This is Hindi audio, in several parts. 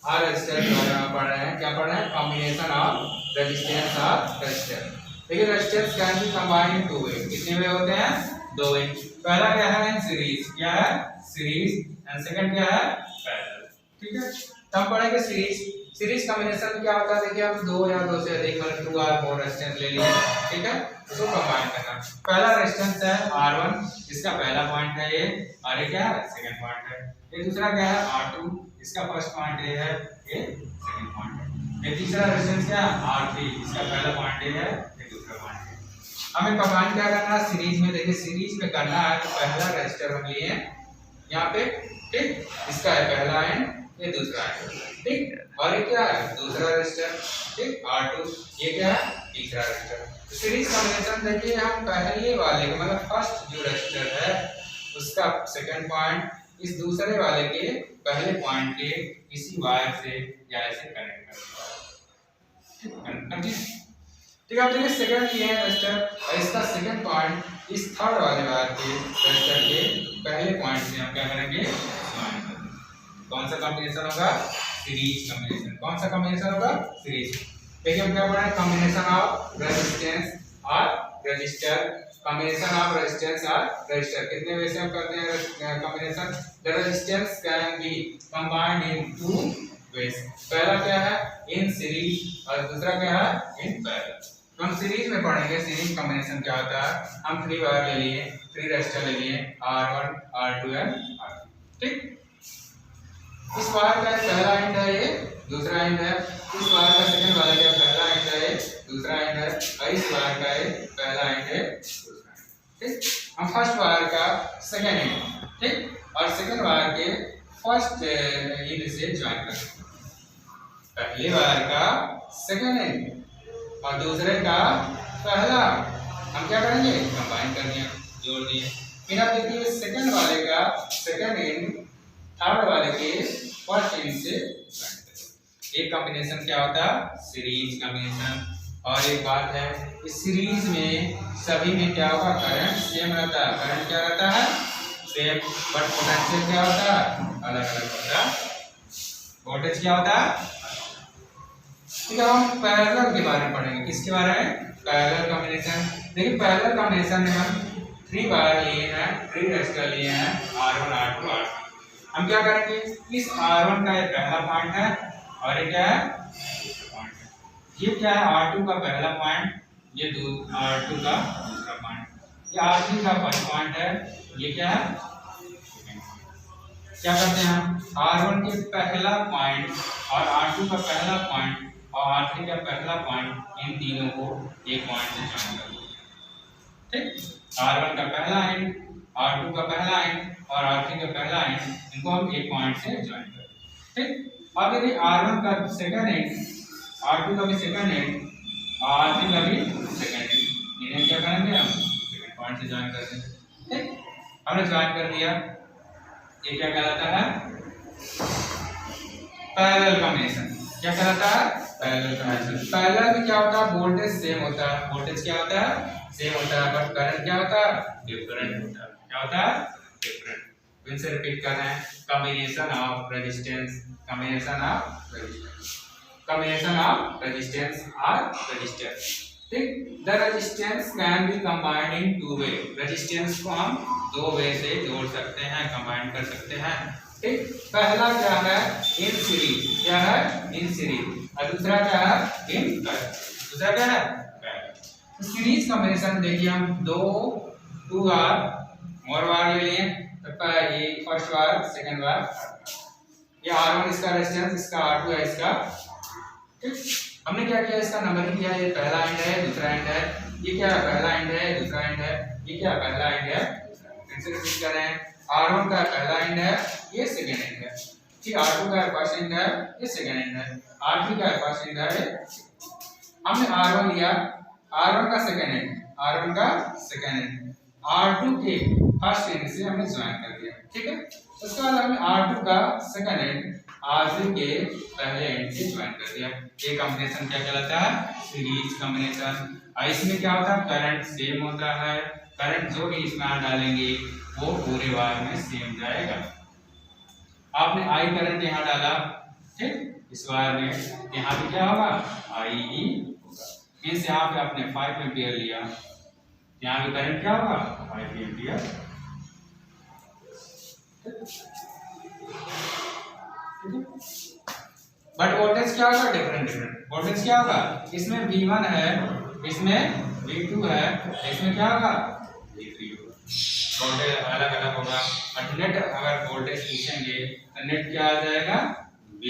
आर रजिस्टर के बारे में पढ़ रहे हैं। क्या पढ़ रहे हैं? कॉम्बिनेशन ऑफ रेजिस्टेंस और रजिस्टर। देखिए resistance can be combined in 2 वे। कितने वे होते हैं? 2 वे। पहला क्या है? In series. क्या है? सीरीज। एंड सेकंड क्या है? पैरेलल। ठीक है, तो हम पढ़ेंगे सीरीज। सीरीज कॉम्बिनेशन में क्या होता है? देखिए हम दो या दो से अधिक मतलब 2 और 4 रेजिस्टेंस ले लिए। ठीक है, उसको कंबाइन करना। पहला रेजिस्टेंस है R1, इसका पहला पॉइंट है ये, और ये क्या है? सेकंड पॉइंट है। ये दूसरा क्या है? R2, इसका फर्स्ट पॉइंट ये है, ये सेकंड पॉइंट है। ये तीसरा रेजिस्टेंस क्या है? R3, इसका पहला पॉइंट ये है, ये दूसरा पॉइंट है। हमें कंबाइन क्या करना है? सीरीज में। देखिए सीरीज में करना है तो पहला रेजिस्टर हम लिए यहाँ पे, ठीक, इसका है पहला एंड, ये दूसरा है, ठीक, और ये क्या है? दूसरा रेजिस्टर, ठीक, R2, ये क्या है? तीसरा रेजिस्टर। तो सीरीज कॉम्बिनेशन देखिए हम पहले वाले के मतलब फर्स्ट जो रेजिस्टर है उसका सेकंड पॉइंट इस दूसरे वाले के पहले पॉइंट के किसी वायर से या ऐसे कनेक्ट करते हैं। ठीक है, अब देखिए सेकंड ये है रेजिस्टर और इसका सेकंड पॉइंट इस थर्ड वाले वायर के रेजिस्टर के पहले पॉइंट से हम क्या करेंगे? ज्वाइन करेंगे। कौन सा कॉम्बिनेशन होगा? Series combination. कौन सा कॉम्बिनेशन होगा? सीरीज। देखिए हम क्या पढ़ रहे हैं? कॉम्बिनेशन ऑफ रेजिस्टेंस और रजिस्टर। कॉम्बिनेशन ऑफ रेजिस्टेंस और रजिस्टर कितने वे से हम करते हैं combination? The resistance can be combined in 2 ways. पहला क्या है? इन सीरीज और दूसरा क्या है? In parallel. तो हम सीरीज में पढ़ेंगे सीरीज कॉम्बिनेशन क्या होता है। हम 3 वायर ले लिए, 3 रेजिस्टर ले लिए, R1, R2 एंड R3, ठीक। इस वायर का पहला एंड है ये, दूसरा एंड है। इस वायर का सेकंड वाला क्या? पहला एंड है ये, दूसरा एंड है, और इस वायर का ये पहला एंड है, दूसरा एंड, ठीक। हम फर्स्ट वायर का सेकंड एंड, ठीक, और सेकंड वायर के फर्स्ट एंड से ज्वाइन करेंगे। पहले वायर का सेकंड एंड और दूसरे का पहला हम क्या करेंगे? कंबाइन कर दिया, जोड़ दिए। फिर आप देखिए सेकंड वाले का सेकंड एंड थर्ड वाले के फर्स्ट एंड से ज्वाइन करेंगे। एक कॉम्बिनेशन क्या होता है? Series combination. और एक बात है, इस सीरीज में सभी में क्या होगा? करंट सेम रहता है। करंट क्या रहता है? सेम, बट पोटेंशियल क्या होता है? अलग अलग होता है। वोल्टेज क्या होता है? ठीक है, हम पैरेलल के बारे में पढ़ेंगे। किसके बारे में? Parallel combination. देखिए पैरेलल कॉम्बिनेशन में हम 3 वायर लिए हैं, 3 रेजिस्टर लिए हैं, R1, R2, R3। हम क्या करेंगे? इस R1 का ये पहला पॉइंट है और ये क्या है? दूसरा पॉइंट है। ये क्या है? R2 का पहला पॉइंट, ये R2 का दूसरा पॉइंट, ये R3 का फर्स्ट पॉइंट है, ये क्या है? क्या करते हैं हम? R1 के पहला पॉइंट और R2 का पहला पॉइंट और R3 का पहला पॉइंट, इन तीनों को एक पॉइंट से ज्वाइन कर देंगे, ठीक। R1 का पहला एंड, R2 का पहला एंड और R3 का पहला एंड, इनको हम एक पॉइंट से ज्वाइन कर देंगे, ठीक। अब यदि R1 का सेकंड एंड, R2 का भी सेकंड एंड और R3 का भी सेकंड एंड, इन्हें क्या करेंगे? हम सेकंड पॉइंट से ज्वाइन कर देंगे, ठीक। हमने ज्वाइन कर दिया। ये क्या कहलाता है? Parallel combination. क्या कहलाता है? Parallel combination. पैरेलल में क्या होता है? वोल्टेज सेम होता है। वोल्टेज क्या होता है? सेम होता है, बट करंट क्या होता है? डिफरेंट होता है। क्या होता है? डिफरेंट। फिर से रिपीट कर रहे हैं। Combination of resistance, combination of resistance, combination of resistance और रजिस्टर, ठीक। The resistance can be combined in 2 way. Resistance को हम 2 वे से जोड़ सकते हैं, कंबाइन कर सकते हैं, ठीक। पहला क्या है? In series. क्या है? In series. और दूसरा क्या है? In parallel. दूसरा क्या है? पैरेलल। सीरीज कॉम्बिनेशन देखिए हम 2 और वायर ले लिए। तो ये फर्स्ट वायर, सेकंड वायर, ये R1 इसका रेजिस्टेंस, इसका R2 है इसका, ठीक। हमने क्या किया? इसका नंबरिंग किया। ये पहला एंड है, दूसरा एंड है, ये क्या है? पहला एंड है, दूसरा एंड है, ये क्या है? पहला एंड है, फिर से रिपीट कर रहे हैं। R1 का पहला एंड है, ये सेकंड एंड है, ठीक। R2 का फर्स्ट एंड है, ये सेकंड एंड है, R3 का फर्स्ट एंड है। हमने R1 लिया, R1 का सेकंड एंड, R1 का सेकंड एंड, R2 के फर्स्ट एंड से हमने ज्वाइन कर दिया, ठीक है। उसके बाद हमने R2 का सेकंड एंड R3 के पहले एंड से ज्वाइन कर दिया। ये कॉम्बिनेशन क्या कहलाता है? Series combination. और इसमें क्या होता है? करंट सेम होता है। करंट जो भी इसमें डालेंगे वो पूरे वायर में सेम जाएगा। आपने I करंट यहाँ डाला, ठीक, इस वायर में यहाँ पे क्या होगा आई ही होगा। मीन्स यहाँ पे आपने 5 एम्पियर लिया, यहाँ पे करंट क्या होगा 5 एम्पियर। बट वोल्टेज क्या होगा डिफरेंट डिफरेंट। वोल्टेज क्या होगा, इसमें V1 है, इसमें V2 है, इसमें क्या होगा V3 होगा। वोल्टेज अलग अलग होगा। बट नेट अगर वोल्टेज पूछेंगे तो नेट क्या आ जाएगा V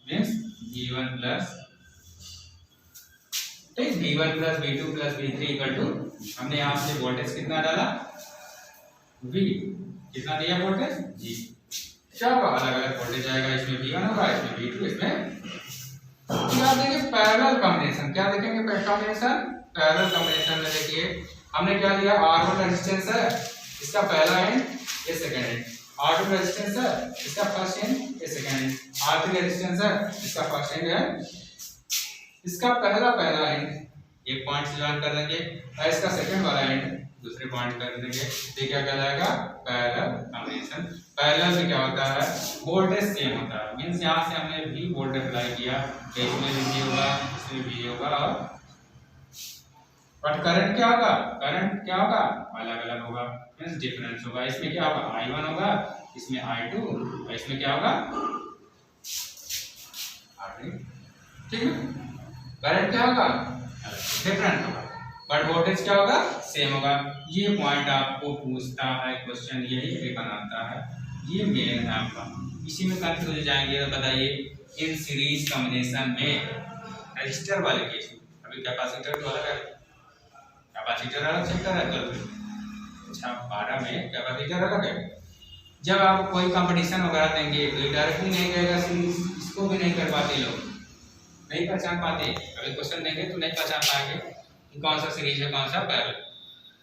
मीन्स V1 प्लस, ठीक, V1 plus V2 plus V3 equal to, हमने यहाँ से वोल्टेज कितना डाला V, कितना दिया वोल्टेज G, क्या होगा अलग अलग वोल्टेज आएगा। इसमें V1 होगा, इसमें V2, इसमें क्या देखिए पैरेलल कॉम्बिनेशन। क्या देखेंगे कॉम्बिनेशन, पैरेलल कॉम्बिनेशन में देखिए हमने क्या लिया R1 रेजिस्टेंस है, इसका पहला एंड ये सेकंड एंड, R2 रेजिस्टेंस है, इसका फर्स्ट एंड ये सेकंड एंड, R3 रेजिस्टेंस है, इसका फर्स्ट एंड है, इसका पहला एंड एक पॉइंट से ज्वाइन कर देंगे और इसका सेकंड वाला एंड दूसरे पॉइंट कर देंगे। ये क्या कहलाएगा पैरेलल कॉम्बिनेशन। पैरेलल में क्या होता है वोल्टेज सेम होता है, मींस यहाँ से हमने भी वोल्टेज अप्लाई किया तो इसमें भी होगा, इसमें भी होगा, और बट करंट क्या होगा, करंट क्या होगा अलग अलग होगा, मींस डिफरेंस होगा। इसमें क्या होगा I1 होगा, इसमें I2 और इसमें क्या होगा R3, ठीक है। करंट क्या होगा डिफरेंट होगा बट वोल्टेज क्या होगा सेम होगा। ये पॉइंट आपको पूछता है क्वेश्चन, यही बनाता है, ये मेन है आपका। इसी में कंफ्यूज हो जाएंगे तो बताइए इन सीरीज कॉम्बिनेशन में रजिस्टर वाले केस में, अभी कैपेसिटर तो अलग है, कैपेसिटर अलग चैप्टर है, तो अच्छा 12 में कैपेसिटर अलग है। जब आप कोई कंपटीशन वगैरह देंगे तो डायरेक्टली नहीं कहेगा सीरीज, इसको भी नहीं कर पाते लोग, नहीं पहचान पाते। अभी क्वेश्चन देंगे तो नहीं पहचान पाएंगे कि कौन सा सीरीज है कौन सा पैरेलल,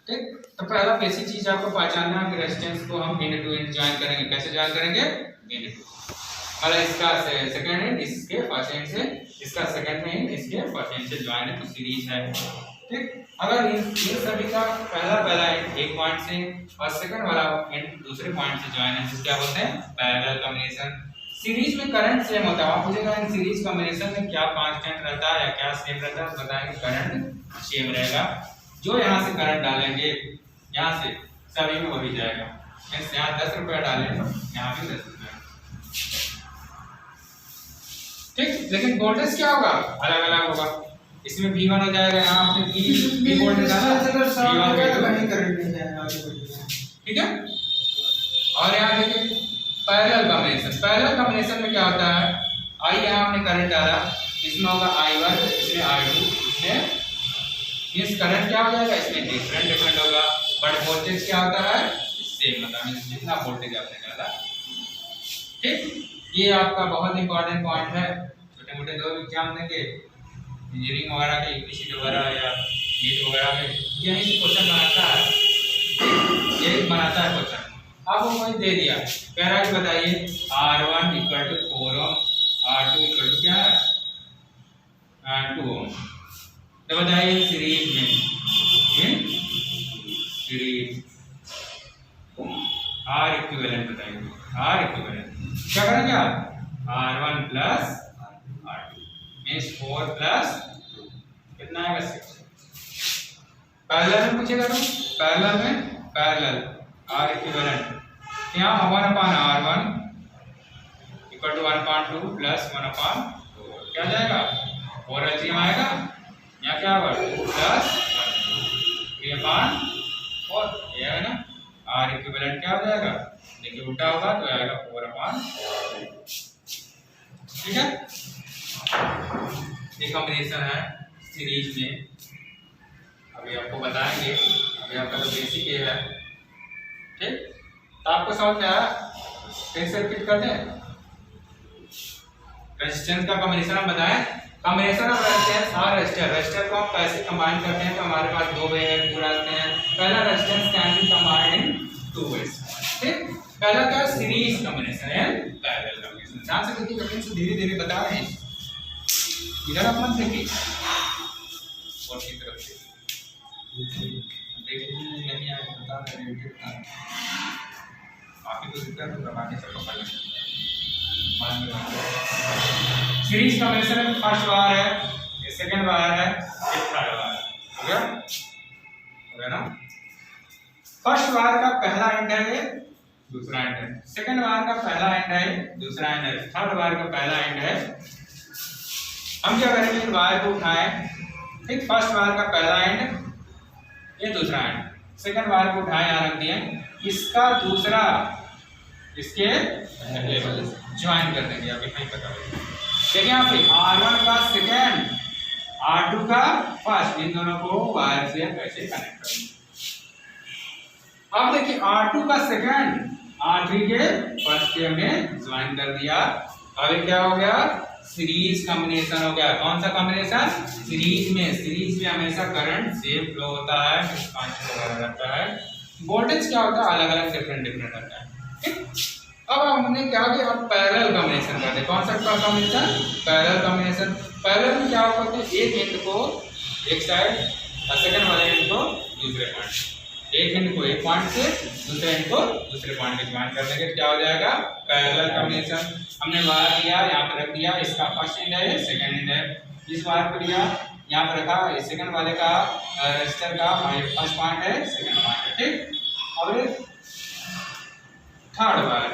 ठीक। तो पहला बेसिक चीज आपको पहचानना है कि रेजिस्टेंस को हम एंड टू एंड ज्वाइन करेंगे। कैसे ज्वाइन करेंगे एंड टू, मतलब इसका सेकंड एंड इसके फर्स्ट एंड से, इसका सेकंड एंड इसके फर्स्ट एंड से ज्वाइन है तो सीरीज है, ठीक। अगर इन सभी का पहला एंड एक पॉइंट से और सेकंड वाला एंड दूसरे पॉइंट से ज्वाइन है तो क्या बोलते हैं पैरेलल कॉम्बिनेशन। सीरीज में करंट सेम होता है, आप पूछेगा इन सीरीज कॉम्बिनेशन में क्या कांस्टेंट रहता है या क्या सेम रहता है, बताएंगे करंट सेम रहेगा। जो यहाँ से करंट डालेंगे यहाँ से सभी में वही जाएगा, मींस यहाँ 10 रुपया डालें यहाँ भी 10 रुपया, ठीक। लेकिन वोल्टेज क्या होगा अलग अलग होगा। इसमें V1 हो जाएगा, यहाँ आपने V वोल्टेज डाला ठीक है। और यहाँ देखिए पैरेलल कॉम्बिनेशन, पैरेलल कॉम्बिनेशन में क्या होता है I यहाँ हमने करंट डाला, इसमें होगा I1, इसमें I2, इसमें मींस करंट क्या हो जाएगा इसमें डिफरेंट होगा बट वोल्टेज क्या होता है सेम, मतलब मींस जितना वोल्टेज आपने डाला, ठीक। ये आपका बहुत इंपॉर्टेंट पॉइंट है। छोटे मोटे जो एग्जाम देंगे इंजीनियरिंग वगैरह के यूपीएससी वगैरह या नीट वगैरह में यही से क्वेश्चन बनाता है, यही बनाता है क्वेश्चन। अब वो वही दे दिया, कह रहा है कि बताइए R1 equal to 4 ohm, R2 equal to क्या है 2 ओम, तो बताइए सीरीज में सीरीज R इक्विवेलेंट बताइए, R इक्विवेलेंट क्या करेंगे आप R1 plus R2 means 4 plus कितना आएगा 6। पैरेलल में पूछेगा तो पैरेलल में पैरेलल R इक्विवेलेंट यहाँ 1/R1 इक्वल टू 1/2 प्लस 1/4 क्या जाएगा 4 एलसीएम आएगा, यहाँ क्या होगा 2 प्लस 3/4 ये है ना। R इक्विवेलेंट क्या हो जाएगा देखिए उल्टा होगा तो आएगा 4/, ठीक है। ये कॉम्बिनेशन है सीरीज में, अभी आपको बताएंगे, अभी आपका तो बेसिक है, ठीक। तो आपको समझ में आया, फिर से रिपीट कर दें। रेजिस्टेंस का कॉम्बिनेशन हम बताएं, कॉम्बिनेशन ऑफ रेजिस्टेंस और रेजिस्टर। रेजिस्टर को हम कैसे कंबाइन करते हैं तो हमारे पास दो वे है पूरा रखते हैं। पहला resistance can be combined in 2 ways, ठीक। पहला क्या सीरीज कॉम्बिनेशन है, पैरेलल कॉम्बिनेशन। ध्यान से देखिए, कमेंट से धीरे-धीरे बता रहे हैं, इधर अपन देखिए और की तरफ से देखिए नहीं आया बता रहे हैं, आपकी तो दिक्कत है, बाकी सब पकड़ लेंगे। सीरीज कॉम्बिनेशन में फर्स्ट वायर है, ये सेकंड वायर है, ये थर्ड वायर। हो गया ना। फर्स्ट वायर का पहला एंड है, ये दूसरा एंड है। सेकंड वायर का पहला एंड है, दूसरा एंड है। थर्ड वायर का पहला एंड है। हम क्या करेंगे, इन वायर को उठाएं, ठीक। फर्स्ट वायर का पहला एंड, ये दूसरा एंड। सेकंड वायर को उठाएं, यहाँ रख दिए। इसका दूसरा इसके ज्वाइन कर देंगे। अभी नहीं पता देखिए यहाँ पे R1 का सेकंड, R2 का फर्स्ट, इन दोनों को वायर से कैसे कनेक्ट करेंगे। अब देखिए R2 का सेकंड R3 के फर्स्ट के हमने ज्वाइन कर दिया। अब क्या हो गया, सीरीज कॉम्बिनेशन हो गया। कौन सा कॉम्बिनेशन, सीरीज में हमेशा करंट सेम फ्लो होता है, रहता है। वोल्टेज क्या होता है, अलग अलग डिफरेंट रहता है, ठीक। अब हमने क्या किया, अब पैरेलल कॉम्बिनेशन करते हैं। कौन सा कॉम्बिनेशन, पैरेलल कॉम्बिनेशन। पैरेलल में क्या होता है, एक एंड को एक साइड और सेकंड वाले एंड को दूसरे पॉइंट, एक एंड को एक पॉइंट से दूसरे एंड को दूसरे पॉइंट पे ज्वाइन कर देंगे, क्या हो जाएगा, पैरेलल कॉम्बिनेशन। हमने वायर लिया, यहाँ पे रख दिया, इसका फर्स्ट एंड है, सेकंड एंड है। इस वायर को लिया, यहाँ पे रखा, सेकंड वाले का रेजिस्टर का फर्स्ट पॉइंट है, सेकंड पॉइंट है, ठीक। अब थर्ड वायर,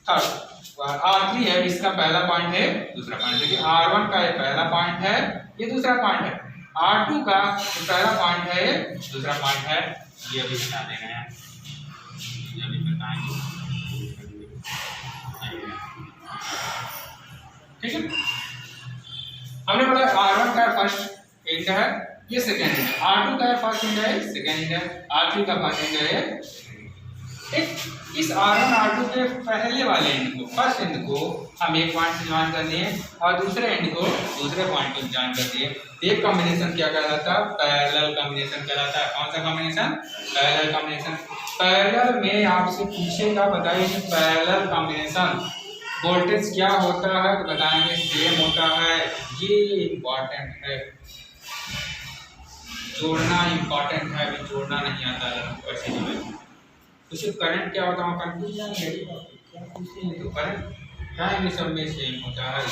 R3 है, इसका पहला पॉइंट है, दूसरा पॉइंट। देखिए R1 का ये पहला पॉइंट है, ये दूसरा पॉइंट है। R2 का ये पहला पॉइंट है, ये दूसरा पॉइंट है। ये अभी बता दे रहे हैं, ये अभी बताएंगे, ठीक है। हमने बोला R1 का फर्स्ट एंड है, ये सेकंड एंड है। R2 का फर्स्ट एंड है, सेकंड एंड है। R3 का फर्स्ट एंड है, ठीक। इस R1 R2 के पहले वाले एंड को, फर्स्ट एंड को हम एक पॉइंट से ज्वाइन कर दिए और दूसरे एंड को दूसरे पॉइंट पे ज्वाइन कर दिए। एक कॉम्बिनेशन क्या कहलाता है, पैरेलल कॉम्बिनेशन कहलाता है। कौन सा कॉम्बिनेशन, पैरेलल कॉम्बिनेशन। पैरेलल में आपसे पूछेगा, बताइए पैरेलल कॉम्बिनेशन वोल्टेज क्या होता है, तो बताएंगे सेम होता है। ये इम्पोर्टेंट है, जोड़ना इम्पोर्टेंट है, अभी जोड़ना नहीं आता है वैसे ही। कुछ करंट क्या होता है, कंफ्यूजन है क्या पूछते हैं, तो करंट क्या है, सब में सेम होता है।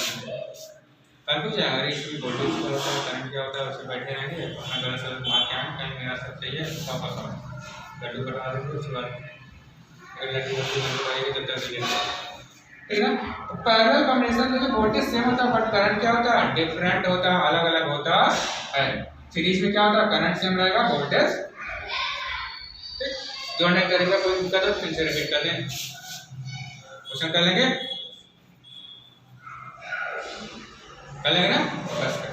कंफ्यूज है, अगर इसमें वोल्टेज क्या होता है, करंट क्या होता है, उससे बैठे रहेंगे। अपना गलत सलत मार के आएंगे, कहीं मेरा सब सही है, वापस आओ, लड्डू कटा देंगे। उसके बाद अगर लड्डू कटाएंगे तब तक ठीक है ना। तो पैरेलल कॉम्बिनेशन में वोल्टेज सेम होता है, बट करंट क्या होता है, डिफरेंट होता है, अलग अलग होता है। सीरीज में क्या होता है, करंट सेम रहेगा, वोल्टेज, ठीक। जोड़ने का तरीका कोई दिक्कत हो फिर से रिपीट कर लें, क्वेश्चन कर लेंगे ना, बस कर